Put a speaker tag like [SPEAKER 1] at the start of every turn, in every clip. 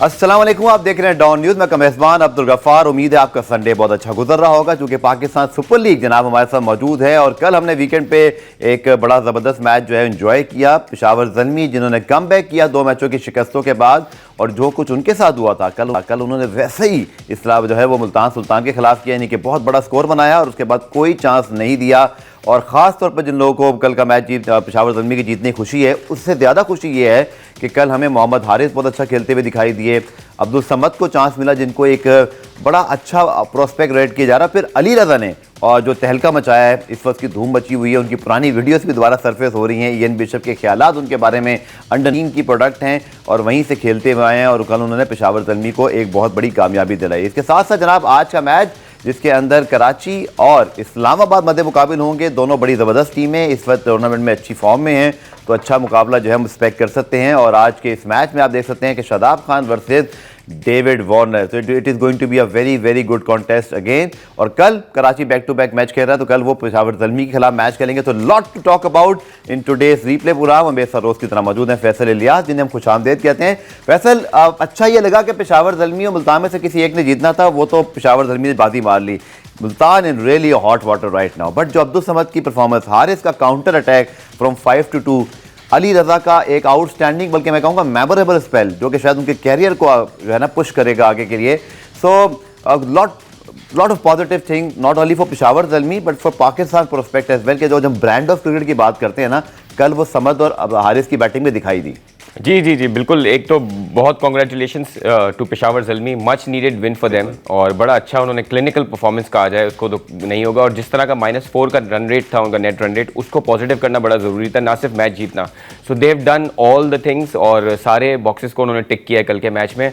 [SPEAKER 1] अस्सलाम वालेकुम, आप देख रहे हैं डॉन न्यूज़। मैं कमेज़बान अब्दुल गफ्फार। उम्मीद है आपका संडे बहुत अच्छा गुजर रहा होगा, क्योंकि पाकिस्तान सुपर लीग जनाब हमारे साथ मौजूद है। और कल हमने वीकेंड पे एक बड़ा ज़बरदस्त मैच जो है एंजॉय किया। पेशावर ज़ल्मी जिन्होंने कम बैक किया 2 मैचों की शिकस्तों के बाद, और जो कुछ उनके साथ हुआ था कल उन्होंने वैसे ही इस्लाम जो है वो मुल्तान सुल्तान के खिलाफ किया, यानी कि बहुत बड़ा स्कोर बनाया और उसके बाद कोई चांस नहीं दिया। और ख़ास तौर पर जिन लोगों को कल का मैच पेशावर ज़ल्मी की जीतने की खुशी है, उससे ज़्यादा खुशी ये है कि कल हमें मोहम्मद हारिस बहुत अच्छा खेलते हुए दिखाई दिए, अब्दुल समद को चांस मिला जिनको एक बड़ा अच्छा प्रोस्पेक्ट रेट किया जा रहा। फिर अली रज़ा ने और जो तहलका मचाया है, इस वक्त की धूम मची हुई है, उनकी पुरानी वीडियोस भी दोबारा सरफेस हो रही हैं। ईएन बिशप के ख्यालात उनके बारे में अंडर की प्रोडक्ट हैं और वहीं से खेलते हुए आए हैं, और कल उन्होंने पेशावर ज़ल्मी को एक बहुत बड़ी कामयाबी दिलाई। इसके साथ साथ जनाब आज का मैच जिसके अंदर कराची और इस्लामाबाद मध्य मुकाबिल होंगे, दोनों बड़ी ज़बरदस्त टीमें इस वक्त टूर्नामेंट में अच्छी फॉर्म में हैं, तो अच्छा मुकाबला जो है हम एक्सपेक्ट कर सकते हैं। और आज के इस मैच में आप देख सकते हैं कि Shadab Khan versus David Warner, तो it is going to be a very very good contest again. और कल Karachi back to back match खेल रहा है, तो कल वो पेशावर ज़ल्मी के खिलाफ मैच खेलेंगे। तो lot to talk about in today's replay programme. हमें सरोज की तरह मौजूद हैं फैसल इलियास, जिन्हें हम खुशामदीद कहते हैं। फैसल, अच्छा ये लगा कि पेशावर ज़ल्मी और मुल्तान में से किसी एक ने जीतना था, वो तो पेशावर ज़ल्मी ने बाजी मार ली। Multan in really hot water right now, but जो अब्दुल समद की परफॉर्मेंस, हारिस का counter attack from 5 to 2, Ali Raza का एक आउटस्टैंडिंग बल्कि मैं कहूँगा मेमोरेबल स्पेल जो कि शायद उनके कैरियर को जो है ना पुश करेगा आगे के लिए। So lot of positive thing not only for Peshawar Zalmi but for Pakistan prospect as well, के जो जब ब्रांड ऑफ क्रिकेट की बात करते हैं ना, कल वो समद और हारिस की बैटिंग में दिखाई दी।
[SPEAKER 2] जी बिल्कुल। एक तो बहुत congratulations to Peshawar Zalmi, much needed win for them, और बड़ा अच्छा उन्होंने क्लिनिकल परफॉर्मेंस कहा जाए उसको तो नहीं होगा। और जिस तरह का -4 का रन रेट था उनका, नेट रन रेट, उसको पॉजिटिव करना बड़ा ज़रूरी था, ना सिर्फ मैच जीतना। So they've done all the things और सारे बॉक्सेस को उन्होंने टिक किया है कल के मैच में।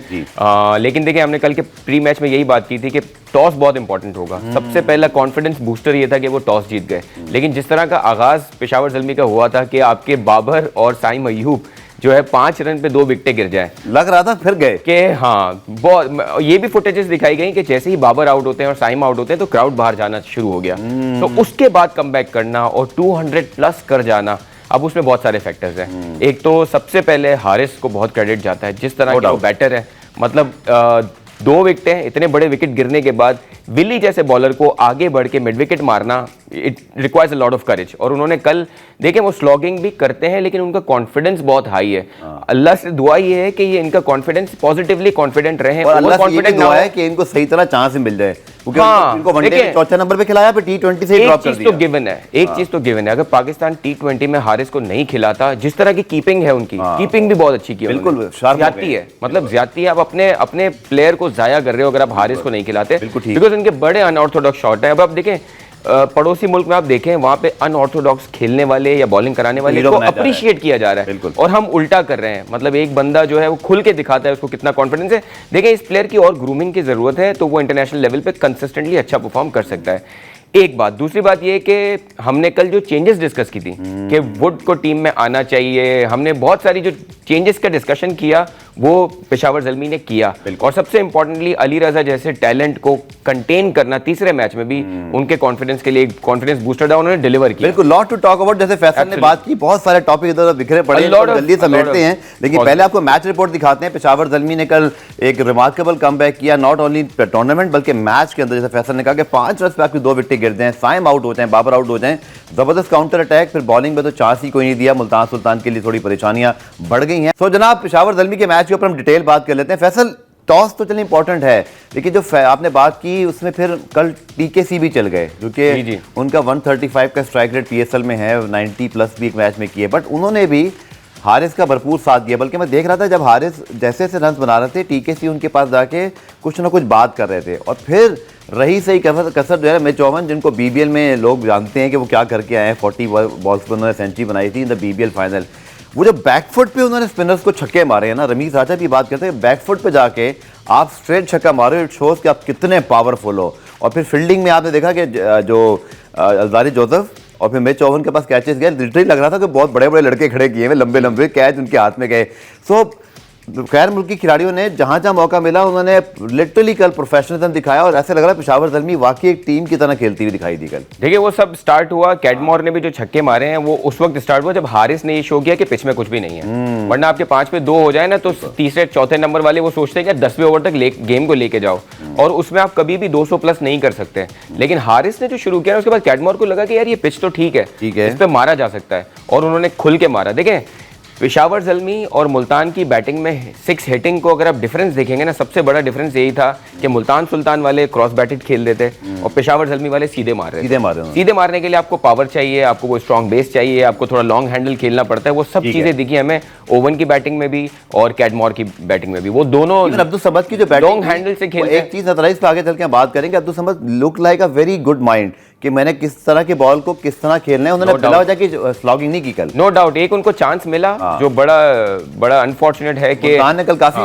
[SPEAKER 2] लेकिन देखिए, हमने कल के प्री मैच में यही बात की थी कि टॉस बहुत इंपॉर्टेंट होगा। सबसे पहला कॉन्फिडेंस बूस्टर ये था कि वो टॉस जीत गए, लेकिन जिस तरह का आगाज़ पेशावर ज़ल्मी का हुआ था कि आपके बाबर और साइम अयूब जो है 5 रन पे 2 विकेटें गिर जाए,
[SPEAKER 1] लग रहा था फिर गए
[SPEAKER 2] कि हाँ, बहुत ये भी फुटेजेस दिखाई गई कि जैसे ही बाबर आउट होते हैं और साइम आउट होते हैं तो क्राउड बाहर जाना शुरू हो गया। तो उसके बाद कमबैक करना और 200 प्लस कर जाना, अब उसमें बहुत सारे फैक्टर्स हैं। एक तो सबसे पहले हारिस को बहुत क्रेडिट जाता है, जिस तरह का वो बैटर है, मतलब 2 विकेटें, इतने बड़े विकेट गिरने के बाद विली जैसे बॉलर को आगे बढ़ के मिड विकेट मारना, it requires a lot of courage. और उन्होंने कल देखें, वो स्लॉगिंग भी करते हैं लेकिन उनका कॉन्फिडेंस बहुत हाई है। अल्लाह से दुआ ये है कि ये इनका कॉन्फिडेंस पॉजिटिवली कॉन्फिडेंट रहे,
[SPEAKER 1] और अल्लाह से ये भी दुआ है कि इनको सही तरह चांस मिल जाए, क्योंकि इनको वनडे में चौथे नंबर पे खिलाया, फिर T20 से ड्रॉप कर दिया।
[SPEAKER 2] तो गिवन है, एक चीज तो गिवन है, अगर पाकिस्तान T20 में हारिस को नहीं खिलाता, जिस तरह की कीपिंग है उनकी, कीपिंग भी बहुत अच्छी की है,
[SPEAKER 1] बिल्कुल
[SPEAKER 2] ज्यादती है, मतलब ज्यादती है। आप अपने प्लेयर को जाया कर रहे हो अगर आप हारिस को नहीं खिलाते, बिकॉज उनके बड़े अनऑर्थोडॉक्स शॉट है। अब आप देखें, पड़ोसी मुल्क में आप देखें, वहां पे अनऑर्थोडॉक्स खेलने वाले या बॉलिंग कराने वाले को अप्रिशिएट किया जा रहा है, और हम उल्टा कर रहे हैं। मतलब एक बंदा जो है वो खुल के दिखाता है उसको कितना कॉन्फिडेंस है। देखें, इस प्लेयर की और ग्रूमिंग की जरूरत है, तो वो इंटरनेशनल लेवल पे कंसिस्टेंटली अच्छा परफॉर्म कर सकता है। एक बात, दूसरी बात ये कि हमने कल जो चेंजेस डिस्कस की थी कि वुड को टीम में आना चाहिए, हमने बहुत सारी जो चेंजेस का डिस्कशन किया वो पेशावर ज़ल्मी ने किया। और सबसे इंपॉर्टेंटली अली रज़ा जैसे टैलेंट को कंटेन करना तीसरे मैच में भी उनके कॉन्फिडेंस के लिए कॉन्फिडेंस बूस्टर था, उन्होंने डिलीवर किया।
[SPEAKER 1] बिल्कुल, लॉट टू टॉक अबाउट, जैसे फैसल ने बात की, बहुत सारे टॉपिक इधर बिखरे पड़े हैं, जल्दी समेटते हैं। लेकिन पहले आपको मैच रिपोर्ट दिखाते हैं। पेशावर ज़ल्मी ने कल एक रिमार्केबल कमबैक किया, नॉट ओनली टूर्नामेंट बल्कि मैच के अंदर। जैसे फैसल ने कहा कि 5 रन पे आपकी 2 विकेट गिर जाएं, साइम आउट हो जाएं, बाबर आउट हो जाएं, जबरदस्त काउंटर अटैक, फिर बॉलिंग में तो चांस ही कोई नहीं दिया। मुल्तान सुल्तान के लिए थोड़ी परेशानियां बढ़ गई हैं। तो जनाब, पेशावर ज़ल्मी के मैच के ऊपर हम डिटेल बात कर लेते हैं। फैसल, टॉस तो चलिए इंपॉर्टेंट है, लेकिन जो आपने बात की उसमें फिर कल TKC भी चल गए, क्योंकि उनका 135 का स्ट्राइक रेट PSL में है, 90 प्लस भी एक मैच में किए, बट उन्होंने भी हारिस का भरपूर साथ दिया। बल्कि मैं देख रहा था जब हारिस जैसे जैसे रन बना रहे थे, TKC उनके पास जाके कुछ ना कुछ बात कर रहे थे, और फिर रही सही कसर जो है मिच ओवन, जिनको BBL में लोग जानते हैं कि वो क्या करके आए हैं। 40 बॉल्स पर उन्होंने सेंचुरी बनाई थी इन द BBL फाइनल। वो जो बैकफुट पे उन्होंने स्पिनर्स को छक्के मारे हैं ना, रमीज राजा भी बात करते हैं, बैकफुट पे जाके आप स्ट्रेट छक्का मारो, इट शोज कि आप कितने पावरफुल हो। और फिर फील्डिंग में आपने देखा कि जो अल्जारी जोसेफ और फिर मिच ओवन के पास कैचेस गए, लिटरली लग रहा था कि बहुत बड़े बड़े लड़के खड़े किए हुए, लंबे लंबे कैच उनके हाथ में गए। सो गैर मुल्की खिलाड़ियों ने जहां मौका मिला उन्होंने लिटरली कल प्रोफेशनलिज्म दिखाया और ऐसा लग रहा है पेशावर ज़ल्मी वाकई एक टीम की तरह खेलती हुई दिखाई दी कल।
[SPEAKER 2] देखिए वो सब स्टार्ट हुआ, कैडमोर ने भी जो छक्के मारे हैं वो उस वक्त स्टार्ट हुआ जब हारिस ने ये शो किया कि पिच में कुछ भी नहीं है, वरना आपके 5 पे 2 हो जाए ना तो तीसरे चौथे नंबर वाले वो सोचते हैं कि 10वें ओवर तक गेम को लेके जाओ और उसमें आप कभी भी 200 प्लस नहीं कर सकते। लेकिन हारिस ने जो शुरू किया उसके बाद कैडमोर को लगा कि यार ये पिच तो ठीक है, इस पे मारा जा सकता है और उन्होंने खुल के मारा। देखें पेशावर ज़ल्मी और मुल्तान की बैटिंग में 6 हिटिंग को अगर आप डिफरेंस देखेंगे ना, सबसे बड़ा डिफरेंस यही था कि मुल्तान सुल्तान वाले क्रॉस बैटेड खेल रहे थे और पेशावर ज़ल्मी वाले सीधे मार रहे थे। सीधे मारने के लिए आपको पावर चाहिए, आपको वो स्ट्रॉन्ग बेस चाहिए, आपको थोड़ा लॉन्ग हैंडल खेलना पड़ता है। वो सब चीजें दिखी हमें ओवन की बैटिंग में भी और कैडमोर की बैटिंग में भी। वो दोनों
[SPEAKER 1] अब्दुल समद की जो बैटिंग
[SPEAKER 2] लॉन्ग हैंडल से खेल,
[SPEAKER 1] एक चीज इस पे आगे चल के बात करेंगे। Abdul Samad look like a very good mind कि मैंने किस तरह के बॉल को किस तरह खेलना है, उन्होंने बिला वजह की स्लॉगिंग नहीं की कल।
[SPEAKER 2] नो डाउट एक उनको चांस मिला जो बड़ा अनफॉर्चुनेट है कि
[SPEAKER 1] ने कल काफी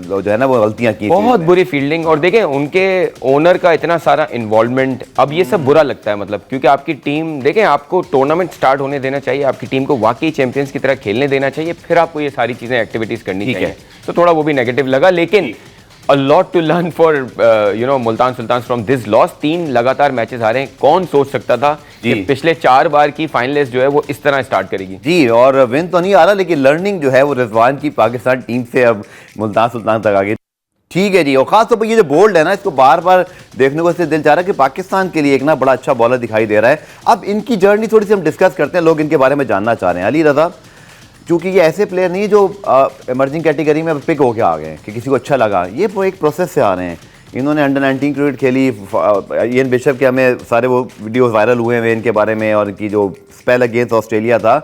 [SPEAKER 1] जो है ना वो गलतियां की,
[SPEAKER 2] बहुत बुरी फील्डिंग और देखें उनके ओनर का इतना सारा इन्वॉल्वमेंट। अब ये सब बुरा लगता है, मतलब क्योंकि आपकी टीम, देखें आपको टूर्नामेंट स्टार्ट होने देना चाहिए, आपकी टीम को वाकई चैंपियंस की तरह खेलने देना चाहिए, फिर आपको ये सारी चीजें एक्टिविटीज करनी चाहिए। तो थोड़ा वो भी नेगेटिव लगा, लेकिन a lot to learn for Multan Sultan from this loss। 3 लगातार मैचेस हारे। कौन सोच सकता था कि पिछले 4 बार की फाइनलिस्ट जो है वो इस तरह स्टार्ट करेगी
[SPEAKER 1] जी। और विन तो नहीं आ रहा, लेकिन लर्निंग जो है वो रिजवान की पाकिस्तान टीम से अब मुल्तान सुल्तान तक आ गई। ठीक है जी। और खास तौर पर ये जो बोल्ड है ना, इसको बार बार देखने को इससे दिल चाह रहा है कि पाकिस्तान के लिए एक ना बड़ा अच्छा बॉलर दिखाई दे रहा है। अब इनकी जर्नी थोड़ी सी हम डिस्कस करते हैं, लोग इनके बारे में जानना चाह रहे हैं। अली रजा, क्योंकि ये ऐसे प्लेयर नहीं है जो इमर्जिंग कैटेगरी में पिक होके आ गए कि किसी को अच्छा लगा, ये वो एक प्रोसेस से आ रहे हैं। इन्होंने अंडर 19 क्रिकेट खेली, इयन बिशप के हमें सारे वो वीडियोस वायरल हुए हैं इनके बारे में, और इनकी जो स्पेल अगेंस्ट ऑस्ट्रेलिया था,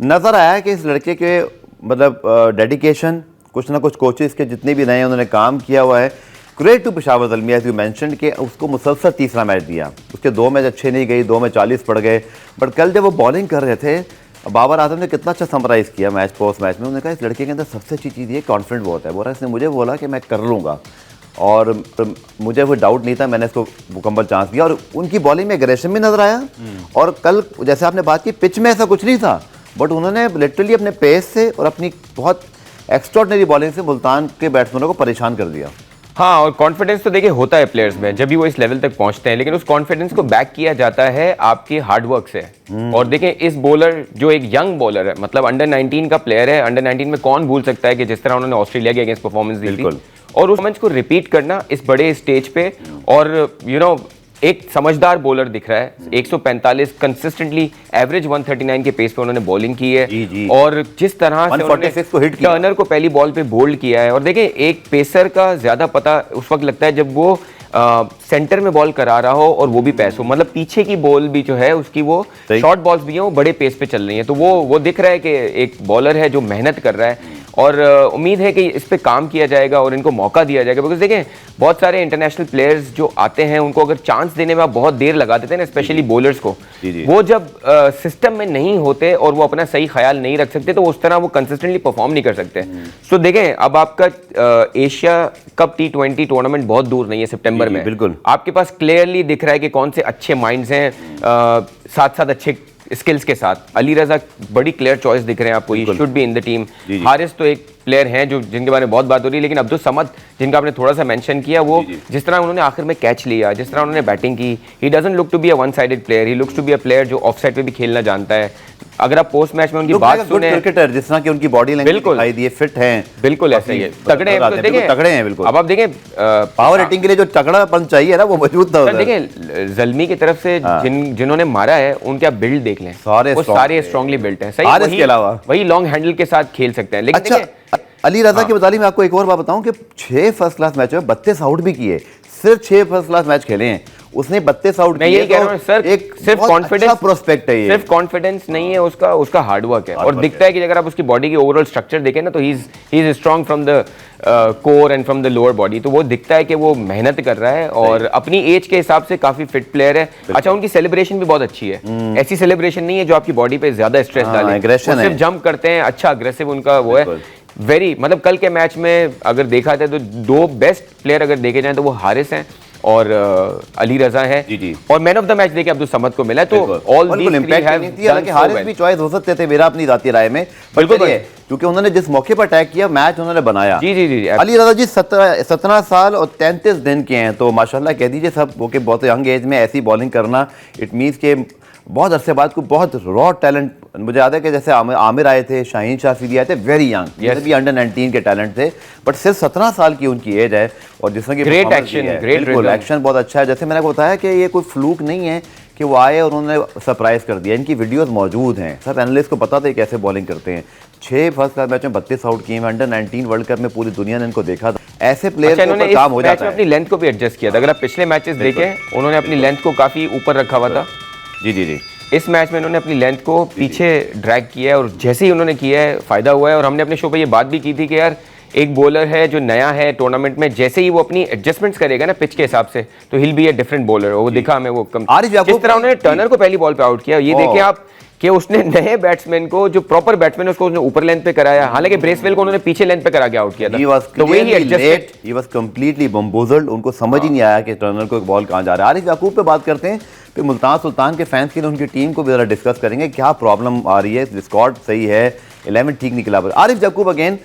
[SPEAKER 1] नज़र आया कि इस लड़के के मतलब डेडिकेशन, कुछ ना कुछ कोचेस के जितने भी रहे उन्होंने काम किया हुआ है। Credit to Peshawar Zalmi as you mention के उसको मुसलसल तीसरा मैच दिया, उसके 2 मैच अच्छे नहीं गई, 2 में 40 पड़ गए, बट कल जब वो बॉलिंग कर रहे थे बाबर आजम ने कितना अच्छा समराइज़ किया मैच पोस्ट मैच में। उन्होंने कहा इस लड़के के अंदर सबसे अच्छी चीज़ ये कॉन्फिडेंट बहुत है। बोला इसने मुझे बोला कि मैं कर लूँगा और मुझे कोई डाउट नहीं था, मैंने इसको मुकम्मल चांस दिया और उनकी बॉलिंग में एग्रेशन भी नजर आया। और कल जैसे आपने बात की पिच में ऐसा कुछ नहीं था, बट उन्होंने लिटरली अपने पेस से और अपनी बहुत एक्स्ट्रॉर्डिनरी बॉलिंग से मुल्तान के बैट्समैनों को परेशान कर दिया।
[SPEAKER 2] हाँ, और कॉन्फिडेंस तो देखिए होता है प्लेयर्स में जब भी वो इस लेवल तक पहुंचते हैं, लेकिन उस कॉन्फिडेंस को बैक किया जाता है आपके हार्डवर्क से। और देखें इस बॉलर जो एक यंग बॉलर है, मतलब अंडर 19 का प्लेयर है, अंडर 19 में कौन भूल सकता है कि जिस तरह उन्होंने ऑस्ट्रेलिया के अगेंस्ट परफॉर्मेंस दी थी, और उस मैच को रिपीट करना इस बड़े स्टेज पे, और एक समझदार बॉलर दिख रहा है। 145 कंसिस्टेंटली एवरेज 139 के पेस पे उन्होंने बॉलिंग की है
[SPEAKER 1] जी।
[SPEAKER 2] और जिस तरह से उन्होंने टर्नर को पहली बॉल पे बोल्ड किया है। और देखें एक पेसर का ज्यादा पता उस वक्त लगता है जब वो सेंटर में बॉल करा रहा हो और वो भी पैस हो, मतलब पीछे की बॉल भी जो है उसकी वो शॉर्ट बॉल्स भी हैं वो बड़े पेस पे चल रही हैं। तो वो दिख रहा है कि एक बॉलर है जो मेहनत कर रहा है और उम्मीद है कि इस पे काम किया जाएगा और इनको मौका दिया जाएगा। बिकॉज देखें बहुत सारे इंटरनेशनल प्लेयर्स जो आते हैं उनको अगर चांस देने में आप बहुत देर लगा देते हैं ना, स्पेशली बॉलर्स को, वो जब सिस्टम में नहीं होते और वो अपना सही ख्याल नहीं रख सकते तो उस तरह वो कंसिस्टेंटली परफॉर्म नहीं कर सकते। सो देखें अब आपका एशिया कप T20 टूर्नामेंट बहुत दूर नहीं है, सितंबर में।
[SPEAKER 1] बिल्कुल
[SPEAKER 2] आपके पास क्लियरली दिख रहा है कि कौन से अच्छे माइंड्स हैं साथ साथ अच्छे स्किल्स के साथ। अली रजा बड़ी क्लियर चॉइस दिख रहे हैं आपको, he should be in the team. Haris तो एक प्लेयर हैं जो जिनके बारे में बहुत बात हो रही है, लेकिन अब्दुल समद जिनका आपने थोड़ा सा मेंशन किया, वो जिस तरह उन्होंने आखिर में कैच लिया, जिस तरह उन्होंने बैटिंग की, he doesn't look to be a one sided player, he looks to be a player जो ऑफ साइड पे भी खेलना जानता है। अगर आप पोस्ट मैच में उनकी बात सुने,
[SPEAKER 1] क्रिकेटर जिस तरह की उनकी बॉडी लैंग्वेज दिखाई दी है, फिट हैं,
[SPEAKER 2] बिल्कुल ऐसा ही है, तगड़े हैं,
[SPEAKER 1] तगड़े हैं बिल्कुल।
[SPEAKER 2] अब आप देखें
[SPEAKER 1] पावर हिटिंग के लिए जो तगड़ापन चाहिए ना वो मौजूद था।
[SPEAKER 2] देखें ज़ल्मी की तरफ से जिन्होंने मारा है उनके आप बिल्ड देख लें, सारे स्ट्रांगली बिल्ट हैं। सही, वही लॉन्ग हैंडल के साथ खेल सकते हैं। लेकिन
[SPEAKER 1] अली रजा के मुताबिक मैं आपको एक और बात बताऊं कि 6 फर्स्ट क्लास मैच में 32 आउट भी किए, सिर्फ 6 फर्स्ट क्लास मैच खेले हैं उसने, 32 आउट
[SPEAKER 2] मैं यही कह रहा हूं सर, एक सिर्फ कॉन्फिडेंस
[SPEAKER 1] प्रोस्पेक्ट है ये,
[SPEAKER 2] सिर्फ कॉन्फिडेंस नहीं है, उसका हार्डवर्क है। और दिखता है कि अगर आप उसकी बॉडी की ओवरऑल स्ट्रक्चर देखें ना तो he is strong from the core and from the lower body. तो वो दिखता है कि वो मेहनत कर रहा है और अपनी एज के हिसाब से काफी फिट प्लेयर है। अच्छा, उनकी सेलिब्रेशन भी बहुत अच्छी है, ऐसी सेलिब्रेशन नहीं है जो आपकी बॉडी पे ज्यादा स्ट्रेस डाले, सिर्फ जंप करते हैं, अच्छा अग्रेसिव उनका वो है वेरी। मतलब कल के मैच में अगर देखा जाए तो 2 बेस्ट प्लेयर अगर देखे जाए तो वो हारिस हैं और अली रजा है
[SPEAKER 1] जी, जी।
[SPEAKER 2] और मैन ऑफ द मैच देखिए अब्दुल समद को मिला है। तो ऑल दीस थ्री हैव
[SPEAKER 1] हालांकि हारिस भी चॉइस हो सकते थे मेरा अपनी जाती राय में,
[SPEAKER 2] बिल्कुल
[SPEAKER 1] क्योंकि उन्होंने जिस मौके पर अटैक किया मैच उन्होंने बनाया।
[SPEAKER 2] जी जी जी
[SPEAKER 1] अली रजा जी 17 साल और 33 दिन के हैं, तो माशाल्लाह कह दीजिए सब ओके, बहुत यंग एज में ऐसी बॉलिंग करना इट मीन्स के बहुत अरसे बाद को बहुत रॉ टैलेंट। मुझे याद है कि जैसे आमिर आए थे, शाहीन शाफिदी आए थे, वेरी यंग, ये भी अंडर 19 के टैलेंट थे, बट सिर्फ 17 साल की उनकी एज है और जिसमें कि
[SPEAKER 2] ग्रेट एक्शन,
[SPEAKER 1] बिल्कुल एक्शन बहुत अच्छा है। जैसे मैंने आपको बताया कि ये कोई फ्लूक नहीं है कि वो आए और उन्होंने सरप्राइज कर दिया, इनकी वीडियोस मौजूद हैं, सब एनालिस्ट को पता था कैसे बॉलिंग करते हैं। 6 फर्स्ट क्लास मैच में 32 आउट किए, अंडर 19 वर्ल्ड कप में पूरी दुनिया ने इनको देखा था। ऐसे प्लेयर
[SPEAKER 2] इन्होंने
[SPEAKER 1] काम हो जाता है।
[SPEAKER 2] अपनी लेंथ को भी एडजस्ट किया था, अगर आप पिछले मैचेस देखें उन्होंने अपनी लेंथ को काफी ऊपर रखा हुआ था।
[SPEAKER 1] जी जी जी,
[SPEAKER 2] इस मैच में उन्होंने अपनी लेंथ को पीछे ड्रैग किया है और जैसे ही उन्होंने किया है फायदा हुआ है। और हमने अपने शो पे ये बात भी की थी कि यार एक बॉलर है जो नया है टूर्नामेंट में, जैसे ही वो अपनी एडजस्टमेंट्स करेगा ना पिच के हिसाब से तो हिल बी ए डिफरेंट बॉलर। वो दिखा हमें वो किस तरह उन्होंने टर्नर को पहली बॉल पे आउट किया। ये देखिए आप कि उसने नए बैट्समैन को, जो प्रॉपर बैट्समैन है उसको उसने ऊपर लेंथ पे कराया, हालांकि ब्रेसवेल को उन्होंने पीछे लेंथ पे करा के आउट किया था।
[SPEAKER 1] तो वही एडजस्टेड, ही वाज कंप्लीटली बम्बोजल्ड, उनको समझ ही नहीं आया कि टर्नर को बॉल कहां जा रहा है। आरिफ याकूब पे बात करते हैं, फिर मुल्तान सुल्तान के फैंस के लिए उनकी टीम को भी जरा डिस्कस करेंगे, क्या प्रॉब्लम आ रही है, स्क्वाड सही है, 11 ठीक निकला। आरिफ याकूब अगेन,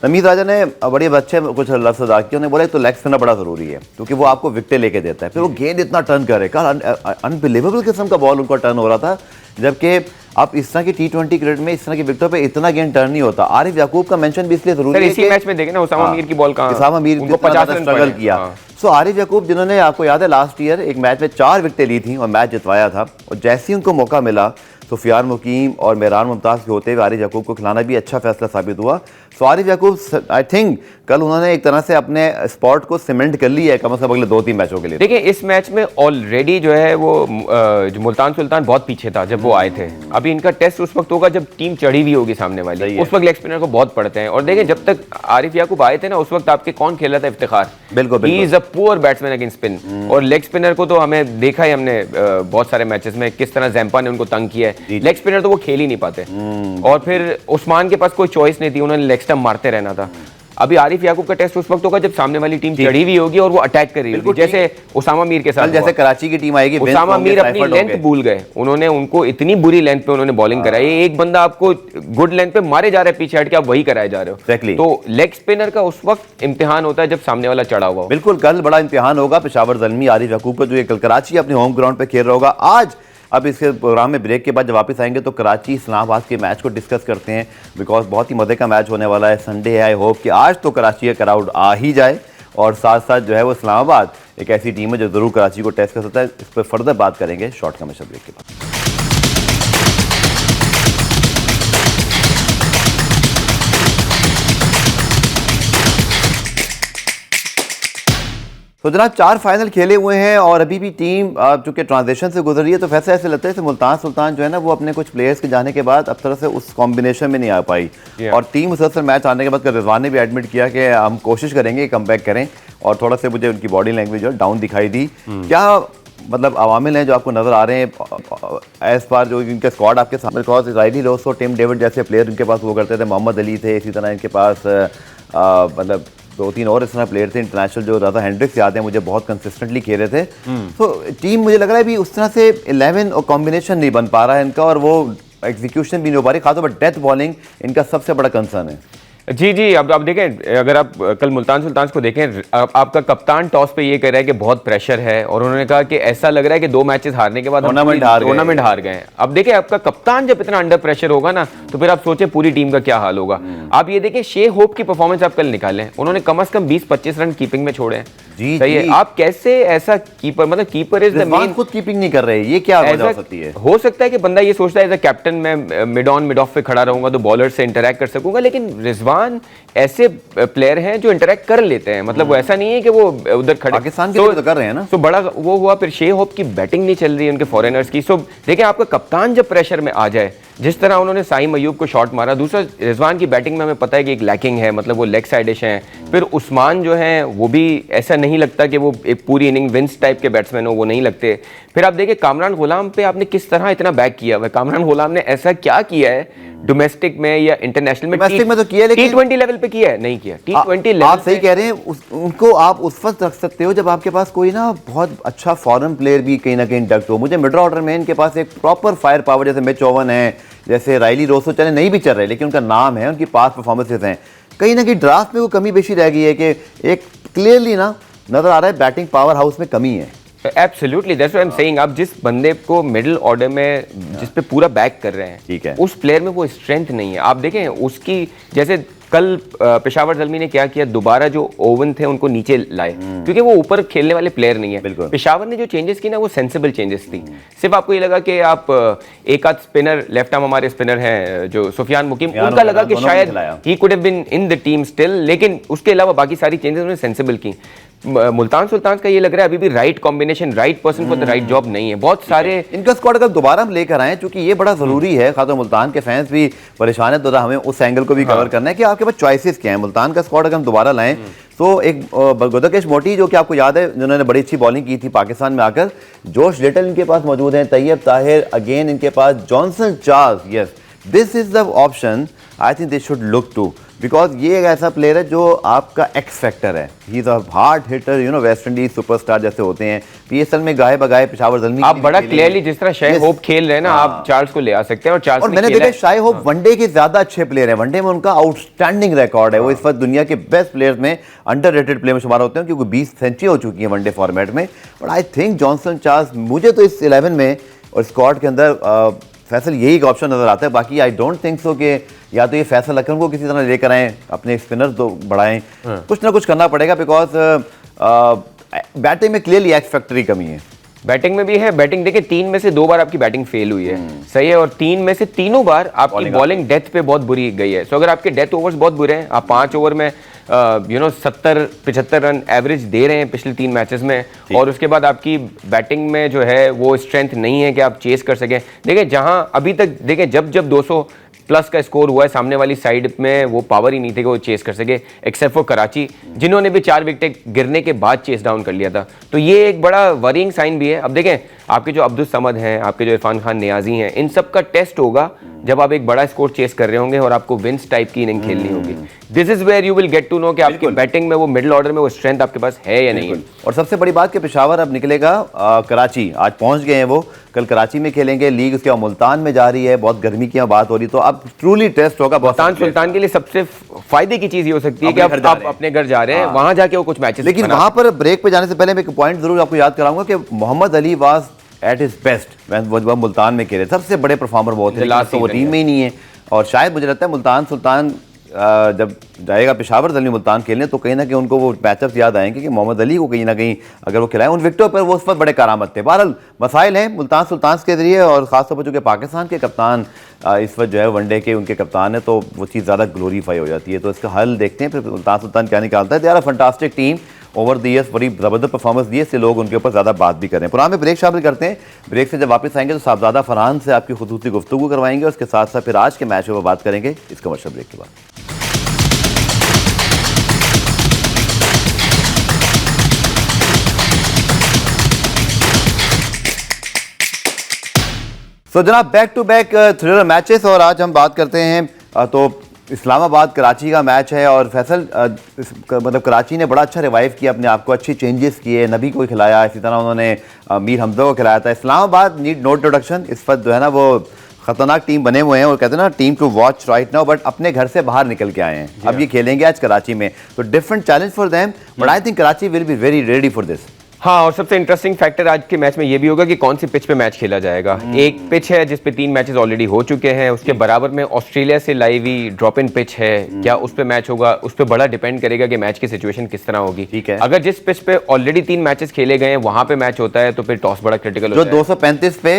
[SPEAKER 1] तमीज राजा ने बड़े अच्छे कुछ लफ्ज़ अदा किए, उन्होंने बोला तो लेग स्पिनर बड़ा जरूरी है क्योंकि वो आपको विकेट लेके देता है, फिर वो गेंद इतना टर्न करे, कल अनबिलीवेबल किस्म का बॉल उनका टर्न हो रहा था, जबकि आप इस तरह की T20 क्रिकेट में इस तरह की विकेटों पे इतना गेंद टर्न नहीं होता। आरिफ याकूब का मेंशन भी इसलिए जरूरी है,
[SPEAKER 2] इसी मैच में देखें ना उसामा मीर की बॉल कहां,
[SPEAKER 1] उसामा मीर
[SPEAKER 2] उनको 50 रन
[SPEAKER 1] स्ट्रगल किया। सो आरिफ याकूब जिन्होंने आपको याद है लास्ट ईयर एक मैच में 4 विकेटें ली थी और मैच जितवाया था, और जैसे ही उनको मौका मिला सुफियान मुकीम और मेहरान मुमताज़ के होते हुए आरिफ याकूब को खिलाना भी अच्छा फैसला साबित हुआ। सो आरिफ याकूब आई थिंक कल उन्होंने एक तरह से अपने स्पॉट को सीमेंट कर लिया है कम से कम अगले 2-3 मैचों के लिए।
[SPEAKER 2] देखिए इस मैच में ऑलरेडी जो है वो जो मुल्तान सुल्तान बहुत पीछे था जब वो आए थे। अभी इनका टेस्ट उस वक्त होगा जब टीम चढ़ी हुई होगी सामने वाली, उस वक्त लेग स्पिनर को बहुत पड़ते हैं। और देखिए जब तक आरिफ याकूब आए थे ना उस वक्त आपके कौन खेला था, इफ्तिखार,
[SPEAKER 1] बिल्कुल
[SPEAKER 2] he is a poor batsman against spin. और लेग स्पिनर को तो हमें देखा ही हमने बहुत सारे मैचेस में किस तरह जैम्पा ने उनको तंग किया है। लेग स्पिनर तो वो खेल ही नहीं पाते, और फिर उस्मान के पास कोई चॉइस नहीं थी, उन्होंने लेग स्टंप मारते रहना था। अभी आरिफ याकूब का टेस्ट उस वक्त होगा जब सामने वाली टीम चढ़ी हुई होगी और वो अटैक कर रही होगी, जैसे उसामा मीर के साथ
[SPEAKER 1] जैसे कराची की टीम आएगी,
[SPEAKER 2] उसामा मीर अपनी लेंथ भूल गए, उन्होंने उनको इतनी बुरी लेंथ पे उन्होंने बॉलिंग कराई। एक बंदा आपको गुड लेंथ पे मारे जा रहा है पीछे हट के, आप वही कराए जा रहे हो। तो लेग स्पिनर का उस वक्त इम्तिहान होता है जब सामने वाला चढ़ा हुआ हो।
[SPEAKER 1] बिल्कुल, कल बड़ा इम्तिहान होगा पेशावर ज़ल्मी आरिफ याकूब का, जो ये कल कराची अपने होम ग्राउंड पे खेल रहा होगा। आज अब इसके प्रोग्राम में ब्रेक के बाद जब वापस आएंगे तो कराची इस्लामाबाद के मैच को डिस्कस करते हैं, बिकॉज बहुत ही मज़े का मैच होने वाला है। संडे है, आई होप कि आज तो कराची का क्राउड आ ही जाए, और साथ साथ जो है वो इस्लामाबाद एक ऐसी टीम है जो ज़रूर कराची को टेस्ट कर सकता है। इस पर फर्दर बात करेंगे शॉर्ट कमर्शियल ब्रेक के बाद। तो जनाब 4 फाइनल खेले हुए हैं और अभी भी टीम चूंकि ट्रांजिशन से गुजर रही है, तो वैसे ऐसे लगता है कि मुल्तान सुल्तान जो है ना वो अपने कुछ प्लेयर्स के जाने के बाद अब तरह से उस कॉम्बिनेशन में नहीं आ पाई। और टीम मुसलसल मैच आने के बाद रिजवान ने भी एडमिट किया कि हम कोशिश करेंगे कम बैक करें, और थोड़ा से मुझे उनकी बॉडी लैंग्वेज जो डाउन दिखाई दी। क्या मतलब अवामिल हैं जो आपको नज़र आ रहे हैं एज पार जो इनके स्क्वाड आपके सामने? Because Rilee Rossouw, Tim David जैसे प्लेयर इनके पास वो करते थे, मोहम्मद अली थे, इसी तरह इनके पास मतलब 2-3 और इस तरह प्लेयर थे इंटरनेशनल, जो ज़्यादा हैंड्रिक्स याद है मुझे, बहुत कंसिस्टेंटली खेल रहे थे। तो टीम मुझे लग रहा है भी उस तरह से 11 और कॉम्बिनेशन नहीं बन पा रहा है इनका, और वो एग्जीक्यूशन भी नहीं हो पा रही, खासतौर पर डेथ बॉलिंग इनका सबसे बड़ा कंसर्न है।
[SPEAKER 2] जी जी, अब देखें, अगर आप कल मुल्तान सुल्तान को देखें, आपका कप्तान टॉस पे ये कह रहा है कि बहुत प्रेशर है, और उन्होंने कहा कि ऐसा लग रहा है कि 2 मैचेस हारने के बाद टूर्नामेंट हार गए। अब देखिए आपका कप्तान जब इतना अंडर प्रेशर होगा ना, तो फिर आप सोचें पूरी टीम का क्या हाल होगा। आप ये देखिए शे होप की परफॉर्मेंस आप कल निकालें, उन्होंने कम से कम 20-25 रन कीपिंग में छोड़े हैं।
[SPEAKER 1] जी,
[SPEAKER 2] सही है। आप कैसे ऐसा कीपर, मतलब कीपर इज द मेन,
[SPEAKER 1] खुद कीपिंग नहीं कर रहे, ये क्या वजह हो सकती है?
[SPEAKER 2] हो सकता है कि बंदा ये सोचता है एज अ कैप्टन मैं मिड ऑन मिड ऑफ पे खड़ा रहूंगा तो बॉलर से इंटरैक्ट कर सकूंगा, लेकिन रिजवान ऐसे प्लेयर हैं जो इंटरैक्ट कर लेते हैं, मतलब वो ऐसा नहीं है कि वो उधर खड़े,
[SPEAKER 1] पाकिस्तान के लिए तो कर रहे हैं ना।
[SPEAKER 2] तो बड़ा वो हुआ, फिर शे होप की बैटिंग नहीं चल रही है उनके फॉरेनर्स की। सो देखिए आपका कप्तान जब प्रेशर में आ जाए जिस तरह उन्होंने साइम अयूब को शॉट मारा, दूसरा रिजवान की बैटिंग में हमें पता है कि एक लैकिंग है, मतलब वो लेग साइडिश हैं। फिर उस्मान जो हैं वो भी ऐसा नहीं लगता कि वो एक पूरी इनिंग विंस टाइप के बैट्समैन हो, वो नहीं लगते। फिर आप देखिए कामरान गुलाम पे आपने किस तरह इतना बैक किया हुआ है। कामरान गुलाम ने ऐसा क्या किया है डोमेस्टिक में या इंटरनेशनल में?
[SPEAKER 1] डोमेस्टिक में तो किया, लेकिन
[SPEAKER 2] T20 लेवल पे किया है नहीं किया। T20 लेवल
[SPEAKER 1] आप सही कह रहे हैं, उनको आप उस वक्त रख सकते हो जब आपके पास कोई ना बहुत अच्छा फॉरेन प्लेयर भी कहीं ना कहीं डक्ट हो। मुझे मिड ऑर्डर में इनके पास एक प्रॉपर फायर पावर, जैसे मिच ओवन है, जैसे राइली रोसो, चले नहीं भी चल रहे लेकिन उनका नाम है, उनकी पास परफॉर्मेंसेज हैं। कहीं ना कहीं ड्राफ्ट में वो कमी बेशी रह गई है कि एक क्लियरली ना नजर आ रहा है बैटिंग पावर हाउस में कमी है।
[SPEAKER 2] Absolutely, that's what I am saying. आप जिस बंदे को मिडिल ऑर्डर में जिस पे पूरा बैक कर रहे हैं,
[SPEAKER 1] ठीक है,
[SPEAKER 2] उस प्लेयर में वो स्ट्रेंथ नहीं है। आप देखें उसकी, जैसे कल पेशावर ज़ल्मी ने क्या किया, दोबारा जो ओवन थे उनको नीचे लाए, क्योंकि वो ऊपर खेलने वाले प्लेयर नहीं है। पेशावर ने जो चेंजेस की ना वो सेंसिबल चेंजेस थी। सिर्फ आपको ये लगा कि आप एक आध स्पिनर, लेफ्ट आर्म हमारे स्पिनर हैं जो सुफियान मुकीम, उनका लगा कि शायद he could have been in the team still, लेकिन उसके अलावा बाकी सारी चेंजेस उन्होंने सेंसिबल की। मुल्तान सुल्तान का ये लग रहा है अभी भी right combination, right person for the right job नहीं है। बहुत सारे
[SPEAKER 1] इनका स्क्वाड अगर दोबारा हम लेकर आए, क्योंकि ये बड़ा जरूरी है, खासतौर मुल्तान के फैंस भी परेशान है, तो हमें उस एंगल को भी कवर करना है कि आपके पास चॉइसेस क्या है। मुल्तान का स्क्वाड अगर हम दोबारा लाएं तो एक गुदकेश मोटी, जो कि आपको याद है जिन्होंने बड़ी अच्छी बॉलिंग की थी पाकिस्तान में आकर, जोश लिटल इनके पास मौजूद है, तैयब ताहिर अगेन इनके पास, Johnson Charles, yes this is the option I think they should look to, because ये एक ऐसा प्लेयर है जो आपका एक्स फैक्टर है। He is a hard hitter, you know, West Indies superstar जैसे होते हैं। पीएसएल में गाए बगाए पेशावर ज़ल्मी,
[SPEAKER 2] आप बड़ा क्लियरली जिस तरह शाय होप खेल रहे हैं ना, आप चार्ल्स को ले आ सकते हैं। और चार्ल्स,
[SPEAKER 1] और मैंने देखा शाय होप वनडे के ज्यादा अच्छे प्लेयर है, वनडे में उनका आउटस्टैंडिंग रिकॉर्ड है। वो इस वक्त दुनिया के बेस्ट प्लेयर्स में, अंडररेटेड प्लेयर में शुमार होते हैं, क्योंकि 20 सेंचुरी हो चुकी है वनडे फॉर्मेट में। But I think Johnson Charles, मुझे तो इस 11 में और स्क्वाड के अंदर फैसल यही एक ऑप्शन नजर आता है। बाकी आई डोंट थिंक सो कि या तो ये फैसल अकरम को किसी तरह लेकर आए, अपने स्पिनर तो बढ़ाएं, कुछ ना कुछ करना पड़ेगा, बिकॉज बैटिंग में क्लियरली एक्स फैक्टर की कमी है।
[SPEAKER 2] बैटिंग में भी है। बैटिंग देखिए 3 में से 2 बार आपकी बैटिंग फेल हुई है, सही है, और 3 में से तीनों बार आपकी बॉलिंग डेथ पे बहुत बुरी गई है। सो अगर आपके डेथ ओवर्स बहुत बुरे हैं, आप 5 ओवर में 70-75 रन एवरेज दे रहे हैं पिछले 3 मैचेस में, और उसके बाद आपकी बैटिंग में जो है वो स्ट्रेंथ नहीं है कि आप चेस कर सकें। देखिए जहां अभी तक देखें जब 200 प्लस का स्कोर हुआ है, सामने वाली साइड में वो पावर ही नहीं थे कि वो चेस कर सके, एक्सेप्ट फॉर कराची, जिन्होंने भी 4 विकेट गिरने के बाद चेस डाउन कर लिया था। तो ये एक बड़ा वरिंग साइन भी है। अब देखें आपके जो अब्दुल समद हैं, आपके जो इरफान खान नियाजी हैं, इन सब का टेस्ट होगा जब आप एक बड़ा स्कोर चेस कर रहे होंगे और आपको विंस टाइप की इनिंग खेलनी होगी। This is where you will get to know कि आपकी बैटिंग में वो मिडिल ऑर्डर में वो स्ट्रेंथ आपके पास है या नहीं है।
[SPEAKER 1] और सबसे बड़ी बात कि पेशावर अब निकलेगा कराची, आज पहुंच गए हैं वो, कल कराची में खेलेंगे लीग, उसके बाद मुल्तान में जा रही है, बहुत गर्मी की बात हो रही, तो अब ट्रूली टेस्ट होगा।
[SPEAKER 2] मुल्तान सुल्तान के लिए सबसे फायदे की चीज ये हो सकती है कि आप अपने घर जा रहे हैं, वहां जाके वो कुछ मैचेस,
[SPEAKER 1] लेकिन वहां पर ब्रेक पे जाने से पहले मैं एक पॉइंट जरूर आपको याद कराऊंगा कि Mohammad Ali was at his best वो मुल्तान में खेले, सबसे बड़े परफॉर्मर वो थे, तो वो टीम में ही नहीं है। और शायद मुझे लगता है मुल्तान सुल्तान जब जाएगा पेशावर ज़ल्मी मुल्तान खेलने, तो कहीं ना कहीं उनको वो मैचअप्स याद आएंगे कि मोहम्मद अली को कहीं ना कहीं अगर वो खिलाएं उन विकेटों पर, वो उस वक्त बड़े करामत थे। बहरहाल मसाइल हैं मुल्तान सुल्तान के जरिए, और खासतौर पर चूँकि पाकिस्तान के कप्तान इस वक्त जो है वनडे के उनके कप्तान है, तो वो चीज़ ज़्यादा ग्लोरीफाई हो जाती है। तो इसका हल देखते हैं फिर मुल्तान सुल्तान क्या निकालता है। They are a fantastic team, over the years बड़ी ज़बरदस्त परफॉर्मेंस दी है, इससे लोग उनके ऊपर ज़्यादा बात भी करें। पुराने ब्रेक शामिल करते हैं, ब्रेक से जब वापस आएंगे तो साहबजादा फरहान से आपकी खुसूसी गुफ्तगू करवाएंगे, और उसके साथ साथ फिर आज के मैच पर बात करेंगे इस कमर्शियल ब्रेक के बाद। तो जनाब back to back thriller matches, और आज हम बात करते हैं तो इस्लामाबाद कराची का मैच है। और फैसल मतलब कराची ने बड़ा अच्छा रिवाइव किया अपने आप को, अच्छी चेंजेस किए, नबी को खिलाया, इसी तरह उन्होंने मीर हमजा को खिलाया था। इस्लामाबाद नीड नो इंट्रोडक्शन, इस वक्त जो है ना वो खतरनाक टीम बने हुए हैं, और कहते हैं ना team to watch right now, but अपने घर से बाहर निकल के आए हैं। अब ये खेलेंगे आज कराची में, तो different challenge for them, but I think Karachi will be very ready for this.
[SPEAKER 2] हाँ, और सबसे इंटरेस्टिंग फैक्टर आज के मैच में ये भी होगा कि कौन सी पिच पे मैच खेला जाएगा। एक पिच है जिस पे 3 मैचेस ऑलरेडी हो चुके हैं, उसके बराबर में ऑस्ट्रेलिया से लाई हुई ड्रॉप इन पिच है, क्या उस पे मैच होगा, उस पे बड़ा डिपेंड करेगा कि मैच की सिचुएशन किस तरह होगी।
[SPEAKER 1] ठीक है,
[SPEAKER 2] अगर जिस पिच पे ऑलरेडी 3 मैचेस खेले गए हैं वहां पे मैच होता है तो फिर टॉस बड़ा क्रिटिकल होता है।
[SPEAKER 1] जो 235 पे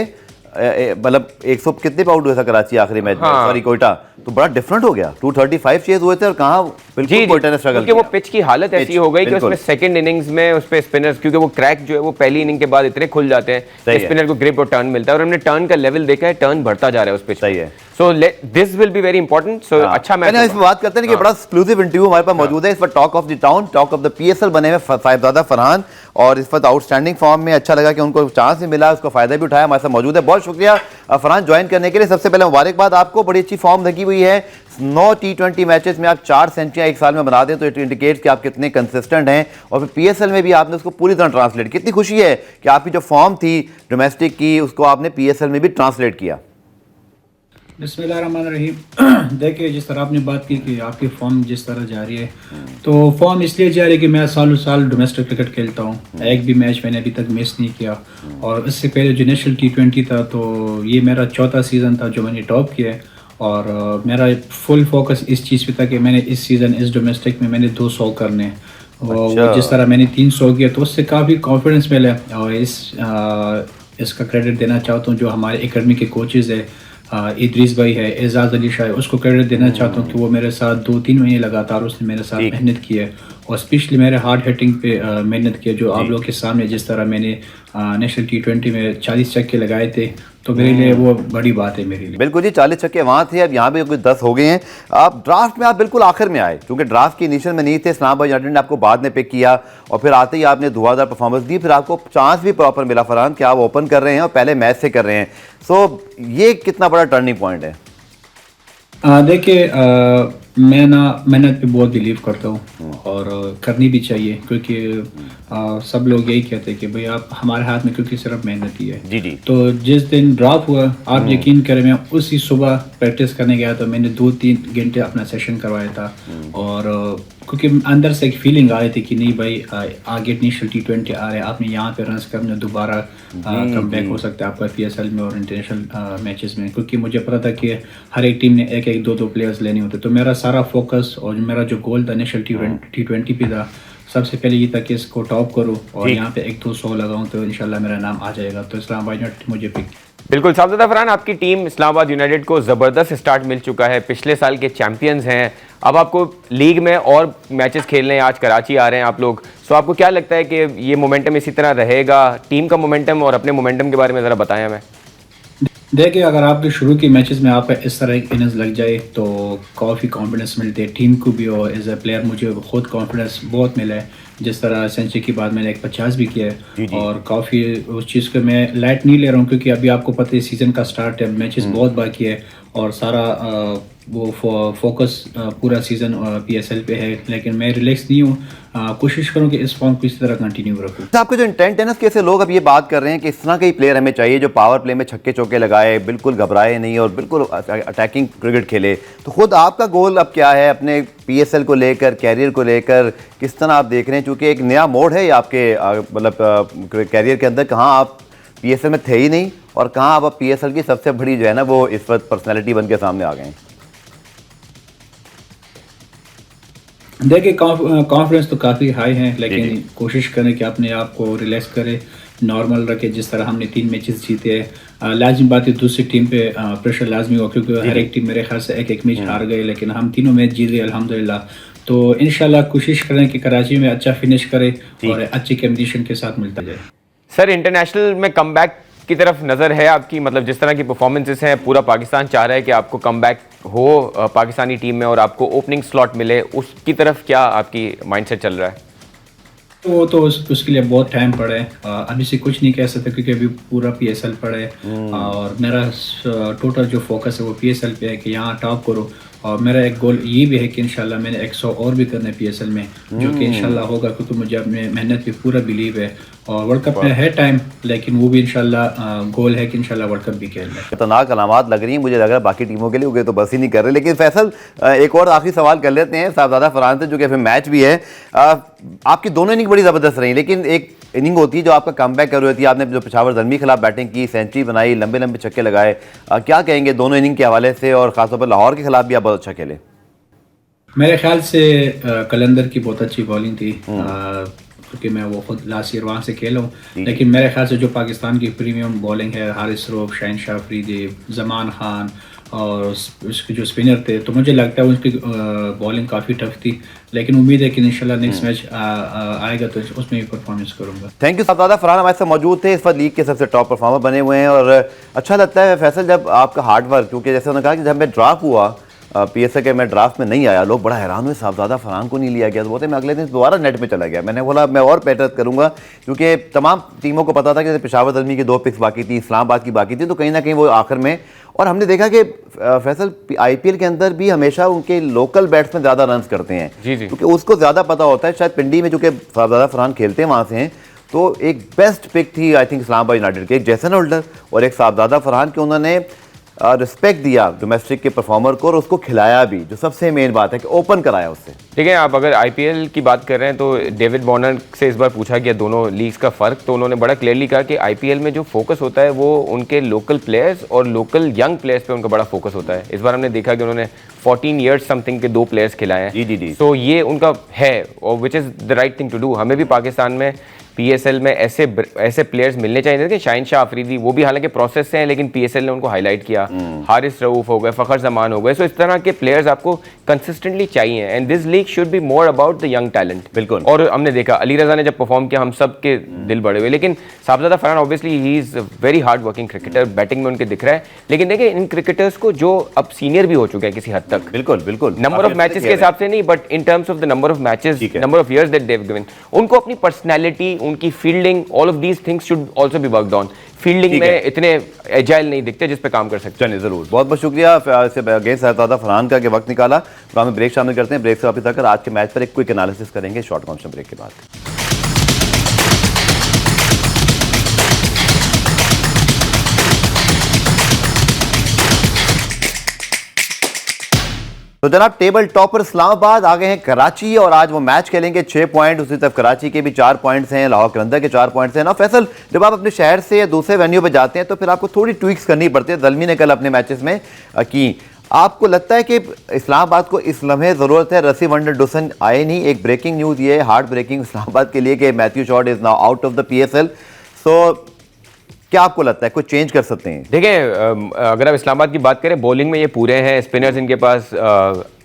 [SPEAKER 1] मतलब 100 कितने पे आउट हुआ था कराची आखिरी मैच में, सॉरी कोयटा, तो बड़ा डिफरेंट हो गया। 235 चेज हुए थे और कहाँ बिल्कुल कोयटा ने स्ट्रगल
[SPEAKER 2] क्योंकि वो पिच की हालत ऐसी हो गई कि उसमें सेकंड इनिंग्स में उस पे स्पिनर्स, क्योंकि वो क्रैक जो है वो पहली इनिंग के बाद इतने खुल जाते हैं कि स्पिनर को ग्रिप और टर्न मिलता है, और हमने टर्न का लेवल देखा है, टर्न बढ़ता जा रहा है उस पिच।
[SPEAKER 1] सही है।
[SPEAKER 2] So this will be very important. So अच्छा मैच।
[SPEAKER 1] इस बात करते हैं कि बड़ा एक्सक्लूसिव इंटरव्यू हमारे पास मौजूद है इस वक्त। Talk of the town, talk of the PSL बने हुए साहिबजादा फरहान, और इस वक्त आउटस्टैंडिंग फॉर्म में, अच्छा लगा कि उनको चांस भी मिला, उसका फायदा भी उठाया, हमारे साथ मौजूद है। बहुत शुक्रिया फरहान ज्वाइन करने के लिए। सबसे पहले मुबारकबाद आपको, बड़ी अच्छी फॉर्म लगी हुई है। 9 T20 मैचेस में आप 4 सेंचुरियां एक साल में बना दें तो इट इंडिकेट कि आप कितने कंसिस्टेंट हैं, और फिर पीएसएल में भी आपने उसको पूरी तरह ट्रांसलेट। कितनी खुशी है कि आपकी जो फॉर्म थी डोमेस्टिक की, उसको आपने पीएसएल में भी ट्रांसलेट किया।
[SPEAKER 3] बिस्मिल्लाहिर्रहमानिर्रहीम। देखिए, जिस तरह आपने बात की कि आपकी फॉर्म जिस तरह जा रही है, तो फॉर्म इसलिए जा रही है कि मैं सालों साल डोमेस्टिक क्रिकेट खेलता हूँ, एक भी मैच मैंने अभी तक मिस नहीं किया। और इससे पहले जो नेशनल T20 था, तो ये मेरा चौथा सीज़न था जो मैंने टॉप किया है, और मेरा फुल फोकस इस चीज़ पे था कि मैंने इस सीज़न इस डोमेस्टिक में मैंने 200 करने। वो जिस तरह मैंने 300 किया तो उससे काफ़ी कॉन्फिडेंस मिला, और इसका क्रेडिट देना चाहता हूँ जो हमारे एकेडमी के कोचेज़ है, इदरीस भाई है, एजाज अली शाह है, उसको क्रेडिट देना चाहता हूँ कि वो मेरे साथ 2-3 महीने लगातार उसने मेरे साथ मेहनत की है, और स्पेशली मेरे हार्ड हिटिंग पे मेहनत की है, जो आप लोग के सामने जिस तरह मैंने नेशनल T20 में 40 छक्के लगाए थे, तो मेरे लिए वो बड़ी बात है मेरे लिए।
[SPEAKER 1] बिल्कुल जी, 40 छक्के वहाँ थे, अब यहाँ पे कुछ 10 हो गए हैं। आप ड्राफ्ट में आप बिल्कुल आखिर में आए, क्योंकि ड्राफ्ट की इनिशियल में नहीं थे। इस्लामाबाद यूनाइटेड ने आपको बाद में पिक किया, और फिर आते ही आपने धुआंधार परफॉर्मेंस दी, फिर आपको चांस भी प्रॉपर मिला फरहान कि आप ओपन कर रहे हैं और पहले मैच से कर रहे हैं। सो ये कितना बड़ा टर्निंग पॉइंट है?
[SPEAKER 3] देखिए, मैं ना मेहनत पे बहुत बिलीव करता हूँ, और करनी भी चाहिए, क्योंकि सब लोग यही कहते हैं कि भाई आप हमारे हाथ में क्योंकि सिर्फ मेहनत ही है।
[SPEAKER 1] जी जी।
[SPEAKER 3] तो जिस दिन ड्रॉप हुआ, आप यकीन करें, मैं उसी सुबह प्रैक्टिस करने गया था, मैंने 2-3 घंटे अपना सेशन करवाया था, और क्योंकि अंदर से एक फीलिंग आ रही थी कि नहीं भाई, आगे नेशनल T20 आ रहे हैं, आपने यहाँ पे रन करने, दोबारा कम बैक हो सकता है आपका पीएसएल में और इंटरनेशनल मैचेस में, क्योंकि मुझे पता था कि हर एक टीम ने एक एक 2-2 प्लेयर्स लेने होते। तो मेरा सारा फोकस और मेरा जो गोल था नेशनल T20 पे था, सबसे पहले ये था कि इसको टॉप करूँ और यहाँ पे 1-2 लगाऊँ, तो इंशाल्लाह मेरा नाम आ जाएगा। तो इस्लामाबाद यूनाइटेड मुझे पिक।
[SPEAKER 2] बिल्कुल साहबजादा फरहान, आपकी टीम इस्लामाबाद यूनाइटेड को ज़बरदस्त स्टार्ट मिल चुका है, पिछले साल के चैंपियंस हैं, अब आपको लीग में और मैचेस खेलने, आज कराची आ रहे हैं आप लोग। सो आपको क्या लगता है कि ये मोमेंटम इसी तरह रहेगा, टीम का मोमेंटम, और अपने मोमेंटम के बारे में ज़रा बताएं हमें।
[SPEAKER 3] देखिए, अगर आपके शुरू के मैचेस में आपका इस तरह एक इनिंग्स लग जाए तो काफ़ी कॉन्फिडेंस मिलती है टीम को भी, और एज ए प्लेयर मुझे खुद कॉन्फिडेंस बहुत मिला है। जिस तरह सेंचुरी के बाद मैंने एक 50 भी किया है, और काफ़ी उस चीज़ को मैं लाइट नहीं ले रहा हूँ, क्योंकि अभी आपको पता है सीज़न का स्टार्ट है, मैचेस बहुत बाकी है, और सारा वो फोकस पूरा सीज़न पीएसएल पे है। लेकिन मैं रिलैक्स नहीं हूँ, कोशिश करूँ कि इस फॉर्म को इसी तरह कंटिन्यू रखूँ।
[SPEAKER 1] आपके जो इंटेंट है ना, कैसे लोग अब ये बात कर रहे हैं कि इस तरह के ही प्लेयर हमें चाहिए जो पावर प्ले में छक्के चौके लगाए, बिल्कुल घबराए नहीं और बिल्कुल अटैकिंग क्रिकेट खेले। तो खुद आपका गोल अब क्या है अपने पीएसएल को लेकर, कैरियर को लेकर, किस तरह आप देख रहे हैं? क्योंकि एक नया मोड़ है ये आपके मतलब कैरियर के अंदर, कहाँ आप पीएसएल में थे ही नहीं और कहाँ आप पीएसएल की सबसे बड़ी जो है ना वो इस वक्त पर्सनैलिटी बन के सामने आ गए हैं।
[SPEAKER 3] देखिए, कॉन्फिडेंस तो काफ़ी हाई है, लेकिन कोशिश करें कि अपने आप को रिलैक्स करें, नॉर्मल रखें। जिस तरह हमने 3 मैचेस जीते हैं, लाजमी बात है दूसरी टीम पे प्रेशर लाजमी हो, क्योंकि हर एक टीम मेरे ख्याल से एक मैच हार गए, लेकिन हम तीनों मैच जीत गए अल्हम्दुलिल्लाह। तो इंशाल्लाह कोशिश करें कि कराची में अच्छा फिनिश करें और अच्छी कॉम्बिनेशन के साथ मिलता जाए।
[SPEAKER 2] सर, इंटरनेशनल में कमबैक की तरफ नज़र है आपकी? मतलब जिस तरह की परफॉर्मेंसेस हैं, पूरा पाकिस्तान चाह रहा है कि आपको कमबैक हो पाकिस्तानी टीम में और आपको ओपनिंग स्लॉट मिले, उसकी तरफ क्या आपकी माइंडसेट चल रहा है?
[SPEAKER 3] वो तो उसके लिए बहुत टाइम पड़ा है, अभी से कुछ नहीं कह सकते, क्योंकि अभी पूरा पीएसएल पड़ा है, और मेरा टोटल जो फोकस है वो पीएसएल पे है कि यहाँ टॉप करो। और मेरा एक गोल ये भी है कि इंशाल्लाह मैंने 100 और भी करना है पीएसएल में, जो कि इंशाल्लाह होगा, क्योंकि मुझे अपने मेहनत पे पूरा बिलीव है। और वर्ल्ड कप में है टाइम, लेकिन वो भी इंशाल्लाह गोल है कि इंशाल्लाह वर्ल्ड कप भी खेलना है।
[SPEAKER 1] खतरनाक अलामात लग रही हैं, मुझे लग रहा है बाकी टीमों के लिए उगे तो बस ही नहीं कर रहे। लेकिन फैसल, एक और आखिरी सवाल कर लेते हैं साहबजादा फरहान से, जो कि फिर मैच भी है। आपकी दोनों इनिंग बड़ी ज़बरदस्त रही, लेकिन एक इनिंग होती है जो आपका कमबैक कर रही होती है। आपने जो पेशावर ज़ल्मी के खिलाफ बैटिंग की, सेंचुरी बनाई, लंबे लंबे छक्के लगाए, क्या कहेंगे दोनों इनिंग के हवाले से? और खासतौर पर लाहौर के खिलाफ भी आप बहुत अच्छा खेले।
[SPEAKER 3] मेरे ख्याल से कलंदर की बहुत अच्छी बॉलिंग थी, क्योंकि मैं वो खुद लास्ट ईयर वहाँ से खेला हूँ, लेकिन मेरे ख्याल से जो पाकिस्तान की प्रीमियम बॉलिंग है, हारिस रऊफ, शहनशाह अफरीदी, जमान खान और उसके जो स्पिनर थे, तो मुझे लगता है उनकी बॉलिंग काफ़ी टफ थी, लेकिन उम्मीद है कि इंशाल्लाह नेक्स्ट मैच आएगा तो उसमें भी परफॉर्मेंस करूँगा।
[SPEAKER 1] थैंक यू साहब। फरहान हमारे साथ मौजूद थे, इस वक्त लीग के सबसे टॉप परफॉर्मर बने हुए हैं और अच्छा लगता है फैसल जब आपका हार्डवर्क, क्योंकि जैसे उन्होंने कहा कि जब मैं ड्राफ्ट हुआ PSL के मैं ड्राफ्ट में नहीं आया, लोग बड़ा हैरान हुए साहबजादा फरहान को नहीं लिया गया, तो बोलते मैं अगले दिन दोबारा नेट में चला गया। मैंने बोला मैं और मेहनत करूंगा, क्योंकि तमाम टीमों को पता था कि पेशावर ज़ल्मी की 2 पिक्स बाकी थी, इस्लामाबाद की बाकी थी, तो कहीं ना कहीं वो आखिर में, और हमने देखा कि फैसल IPL के अंदर भी हमेशा उनके लोकल बैट्समैन ज़्यादा रन करते हैं, क्योंकि उसको ज़्यादा पता होता है। शायद पिंडी में चूँकि साहबजादा फरहान खेलते हैं वहाँ से हैं, तो एक बेस्ट पिक थी आई थिंक इस्लामाबाद यूनाइटेड के, एक जैसन होल्डर और एक साहबजादा फरहान के उन्होंने रिस्पेक्ट दिया डोमेस्टिक के परफॉर्मर को और उसको खिलाया भी, जो सबसे मेन बात है कि ओपन कराया उससे।
[SPEAKER 2] ठीक है, आप अगर IPL की बात कर रहे हैं तो डेविड वार्नर से इस बार पूछा गया दोनों लीग्स का फ़र्क, तो उन्होंने बड़ा क्लियरली कहा कि IPL में जो फोकस होता है वो उनके लोकल प्लेयर्स और लोकल यंग प्लेयर्स पे उनका बड़ा फोकस होता है। इस बार हमने देखा कि उन्होंने 14 ईयर्स समथिंग के 2 प्लेयर्स खिलाए हैं।
[SPEAKER 1] जी।
[SPEAKER 2] तो ये उनका है और which is the right thing to do. हमें भी पाकिस्तान में PSL में ऐसे प्लेयर्स मिलने चाहिए थे। शहनशाह अफरीदी वो भी हालांकि प्रोसेस से हैं, लेकिन PSL ने उनको हाईलाइट किया। हारिस रऊफ हो गए, फ़खर जमान हो गए, सो इस तरह के प्लेयर्स आपको कंसिस्टेंटली चाहिए and this league should be more about the young talent.
[SPEAKER 1] बिल्कुल।
[SPEAKER 2] और हमने देखा अली रज़ा ने जब परफॉर्म किया हम सब के दिल बड़े हुए, लेकिन Sahibzada Farhan obviously he is very hard working cricketer, batting में उनके दिख रहा है, लेकिन देखिए इन क्रिकेटर्स को जो अब सीनियर भी हो चुके हैं किसी हद तक,
[SPEAKER 1] बिल्कुल
[SPEAKER 2] नंबर ऑफ मैचेस के हिसाब से नहीं, but in terms of the number of matches, number of years that they have given, उनको अपनी पर्सनैलिटी, उनकी fielding, all of these things should also be worked on. Fielding में इतने एजाइल नहीं दिखते जिस पे काम कर सकते।
[SPEAKER 1] चलिए जरूर, बहुत बहुत शुक्रिया साहबजादा फरहान का कि वक्त निकाला। तो हमें ब्रेक शामिल करते हैं, ब्रेक से वापस आकर आज के मैच पर एक क्विक एनालिसिस करेंगे शॉर्ट कॉमर्शियल ब्रेक के बाद। तो जनाब टेबल टॉपर इस्लामाबाद आ गए हैं कराची और आज वो मैच खेलेंगे। 6 पॉइंट, उसी तरफ कराची के भी 4 पॉइंट्स हैं, लाहौर कलंदर के 4 पॉइंट्स हैं ना। फैसल, जब आप अपने शहर से या दूसरे वेन्यू पे जाते हैं तो फिर आपको थोड़ी ट्विक्स करनी पड़ती है। ज़ल्मी ने कल अपने मैचेस में की। आपको लगता है कि इस्लामाबाद को इस लम्हे ज़रूरत है? रसी वंडर-डुसन आए नहीं, एक ब्रेकिंग न्यूज़ ये हार्ट ब्रेकिंग इस्लामाबाद के लिए कि Matthew short is now out of the PSL। सो क्या आपको लगता है कुछ चेंज कर सकते हैं?
[SPEAKER 2] देखिए, अगर आप इस्लामाबाद की बात करें, बॉलिंग में ये पूरे हैं, स्पिनर्स इनके पास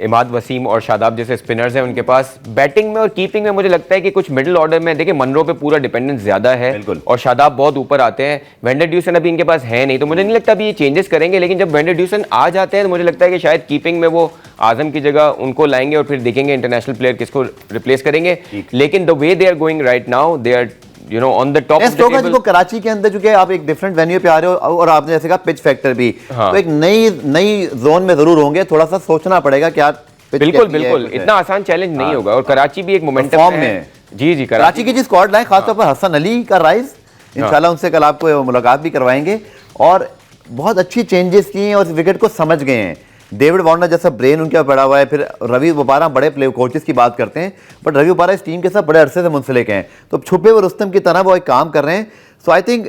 [SPEAKER 2] इमाद वसीम और शादाब जैसे स्पिनर्स हैं उनके पास। बैटिंग में और कीपिंग में मुझे लगता है कि कुछ मिडिल ऑर्डर में देखिए मनरो पे पूरा डिपेंडेंस ज्यादा है और शादाब बहुत ऊपर आते हैं। वेंडर-ड्यूसन अभी इनके पास है नहीं, तो मुझे नहीं लगता अभी ये चेंजेस करेंगे, लेकिन जब वेंडर-ड्यूसन आ जाते हैं तो मुझे लगता है कि शायद कीपिंग में वो आजम की जगह उनको लाएंगे और फिर देखेंगे इंटरनेशनल प्लेयर किसको रिप्लेस करेंगे। लेकिन the way they are going right now, they are you know on the top of the table.
[SPEAKER 1] Karachi के अंदर चूंकि आप एक डिफरेंट वेन्यू पे आ रहे हो और आपने जैसे कहा पिच फैक्टर भी, तो एक नई जोन में जरूर होंगे, थोड़ा सा सोचना पड़ेगा क्या।
[SPEAKER 2] बिल्कुल इतना आसान चैलेंज नहीं होगा और कराची भी एक मोमेंटम में जी
[SPEAKER 1] कराची की जी स्क्वाड लाइन, खासतौर पर हसन अली का राइज, इंशाल्लाह उनसे कल आपको मुलाकात भी करवाएंगे। और बहुत अच्छी चेंजेस की हैं और विकेट को समझ गए हैं। डेविड वार्नर जैसा ब्रेन उनके पड़ा हुआ है, फिर रवि बोपारा बड़े प्ले कोचेस की बात करते हैं, बट रवि बोपारा इस टीम के साथ बड़े अरसे से मुंसलिक हैं, तो छुपे हुए रुस्तम की तरह वो एक काम कर रहे हैं। सो आई थिंक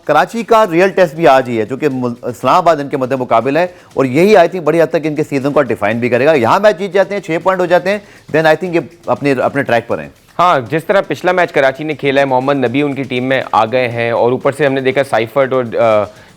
[SPEAKER 1] कराची का रियल टेस्ट भी आज ही है, जो कि इस्लामाबाद इनके मध्य मुकाबिल है और यही आई थिंक बड़ी हद तक इनके सीजन को डिफाइन भी करेगा। यहाँ मैच जीत जाते हैं, 6 पॉइंट हो जाते हैं, देन आई थिंक ये अपने ट्रैक पर हैं।
[SPEAKER 2] हाँ, जिस तरह पिछला मैच कराची ने खेला है, मोहम्मद नबी उनकी टीम में आ गए हैं और ऊपर से हमने देखा साइफर्ट और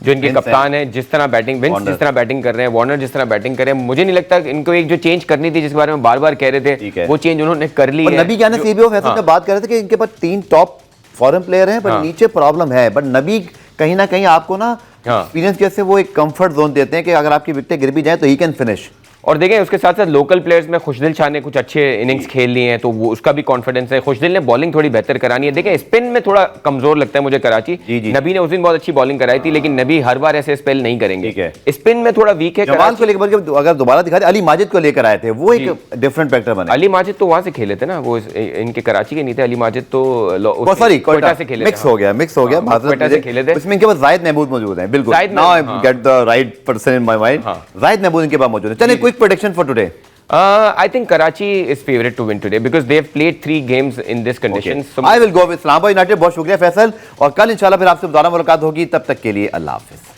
[SPEAKER 2] जो इनके कप्तान है जिस तरह बैटिंग जिस तरह बैटिंग कर रहे हैं, वार्नर जिस तरह बैटिंग कर रहे हैं, मुझे नहीं लगता इनको एक जो चेंज करनी थी जिसके बारे में बार बार कह रहे थे वो चेंज उन्होंने कर ली है।
[SPEAKER 1] नबी क्या है, सीबीओ फैसल में बात कर रहे थे कि इनके पास 3 टॉप फॉरेन प्लेयर हैं, बट नीचे प्रॉब्लम है। बट नबी कहीं ना कहीं आपको ना एक्सपीरियंस जैसे वो एक कंफर्ट जोन देते हैं कि अगर आपकी विकेटें गिर भी जाए तो ही कैन फिनिश।
[SPEAKER 2] और देखें उसके साथ साथ लोकल प्लेयर्स में खुशदिल शाह ने कुछ अच्छे इनिंग्स खेल लिए हैं, तो वो उसका भी कॉन्फिडेंस है। खुशदिल ने बॉलिंग थोड़ी बेहतर करानी है। देखें स्पिन में थोड़ा कमजोर लगता है मुझे कराची। नबी ने उस दिन बहुत अच्छी बॉलिंग कराई थी, लेकिन नबी हर बार ऐसे स्पेल नहीं करेंगे। स्पिन में थोड़ा वीक है।
[SPEAKER 1] जमाल को लेकर अगर दोबारा दिखा दे, अली माजिद को लेकर आए थे, वो एक डिफरेंट फैक्टर बना।
[SPEAKER 2] अली माजिद तो वहां से खेले थे ना, वो इनके कराची के नहीं थे। अली माजिद तो
[SPEAKER 1] सॉरी कोयटा से खेले, मिक्स हो गया
[SPEAKER 2] कोयटा से खेले थे।
[SPEAKER 1] इसमें इनके पास जाहिद महमूद मौजूद है। बिल्कुल, now I get the right person in my mind. Zahid Mahmood इनके पास मौजूद है। चलिए quick prediction for today.
[SPEAKER 2] I think Karachi is favorite to win today because they have played 3 games in this conditions.
[SPEAKER 1] I will go with Islambad United। बहुत शुक्रिया फैसल, और कल इंशाल्लाह फिर आपसे दोबारा मुलाकात होगी। तब तक के लिए अल्लाह हाफिज।